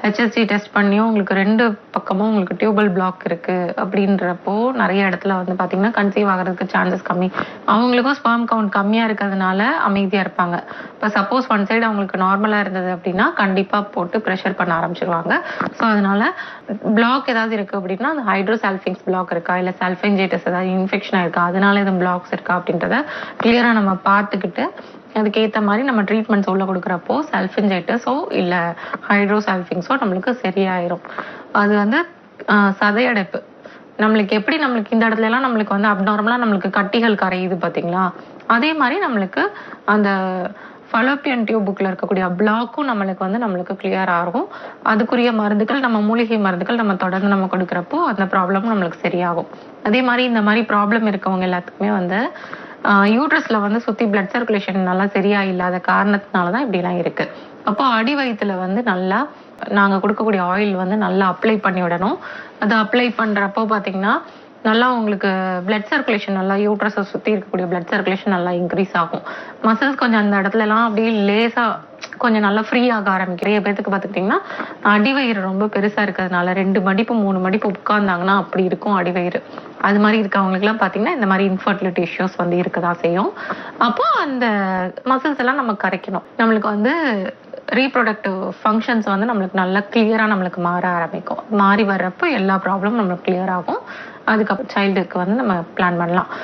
HSG test பண்ணியும் உங்களுக்கு 2 பக்கமும் உங்களுக்கு டியூபல் பிளாக் இருக்கு அப்படின்றப்போ நிறைய இடத்துல வந்து பார்த்தீங்கன்னா கன்சீவ் ஆகிறதுக்கு சான்சஸ் கம்மி. அவங்களுக்கும் ஸ்பெர்ம் கவுண்ட் கம்மியாக இருக்கிறதுனால அமைதியாக இருப்பாங்க. இப்போ சப்போஸ் ஒன் சைடு அவங்களுக்கு நார்மலாக இருந்தது அப்படின்னா கண்டிப்பாக போட்டு ப்ரெஷர் பண்ண ஆரம்பிச்சிருவாங்க. ஸோ அதனால பிளாக் ஏதாவது இருக்குது அப்படின்னா அந்த ஹைட்ரோசால்ஃபிங்ஸ் பிளாக் இருக்கா இல்லை சல்ஃபெஞ்சைட்டிஸ் ஏதாவது இன்ஃபெக்ஷன் இருக்கா அதனால எதுவும் பிளாக்ஸ் இருக்கா அப்படின்றத கிளியராக நம்ம பார்த்துக்கிட்டு அதுக்கேற்ற மாதிரி நம்ம ட்ரீட்மெண்ட்ஸ் உள்ள கொடுக்குறப்போ சல்ஃபெஞ்சைட்டிஸோ இல்லை ஹைட்ரோசால்ஃபிங்ஸோ நம்மளுக்கு சரியாயிரும். அது வந்து சதையடைப்பு நம்மளுக்கு எப்படி நம்மளுக்கு இந்த இடத்துல எல்லாம் நம்மளுக்கு வந்து அப்நார்மலாக நம்மளுக்கு கட்டிகள் கரையுது பார்த்தீங்களா, அதே மாதிரி நம்மளுக்கு அந்த ஃபலோப்பியன் டியூபுக்குள்ள இருக்கக்கூடிய பிளாக்கும் நம்மளுக்கு கிளியர் ஆகும். அதுக்குரிய மருந்துகள் நம்ம மூலிகை மருந்துகள் நம்ம தொடர்ந்து நம்ம கொடுக்குறப்போ அந்த ப்ராப்ளமும் நம்மளுக்கு சரியாகும். அதே மாதிரி இந்த மாதிரி ப்ராப்ளம் இருக்கவங்க எல்லாத்துக்குமே வந்து யூட்ரஸ்ல வந்து சுற்றி பிளட் சர்க்குலேஷன் நல்லா சரியா இல்லாத காரணத்தினால தான் இப்படிலாம் இருக்கு. அப்போ அடி வயிற்றுல வந்து நல்லா நாங்கள் கொடுக்கக்கூடிய ஆயில் வந்து நல்லா அப்ளை பண்ணி விடணும். அதை அப்ளை பண்ணுறப்போ பார்த்தீங்கன்னா நல்லா உங்களுக்கு பிளட் சர்க்குலேஷன் நல்லா யூட்ரஸை சுற்றி இருக்கக்கூடிய பிளட் சர்க்குலேஷன் நல்லா இன்க்ரீஸ் ஆகும். மசில்ஸ் கொஞ்சம் அந்த இடத்துலலாம் அப்படியே லேசாக கொஞ்சம் நல்லா ஃப்ரீ ஆக ஆரம்பிக்கும். நிறைய பேத்துக்கு பார்த்துக்கிட்டிங்கன்னா அடிவயிறு ரொம்ப பெருசாக இருக்கிறதுனால 2 மடிப்பு 3 மடிப்பு உட்கார்ந்தாங்கன்னா அப்படி இருக்கும் அடிவயிறு. அது மாதிரி இருக்கவங்களுக்குலாம் பார்த்தீங்கன்னா இந்த மாதிரி இன்ஃபர்டிலிட்டி இஷ்யூஸ் வந்து இருக்கதா செய்யும். அப்போ அந்த மசில்ஸ் எல்லாம் நம்ம கரைக்கணும். நம்மளுக்கு வந்து ரீப்ரொடக்டிவ் ஃபங்க்ஷன்ஸ் வந்து நம்மளுக்கு நல்லா கிளியராக நம்மளுக்கு மாற ஆரம்பிக்கும். மாறி வர்றப்போ எல்லா ப்ராப்ளமும் நம்மளுக்கு கிளியர் ஆகும். அதுக்கப்புறம் சைல்டுக்கு வந்து நம்ம பிளான் பண்ணலாம்.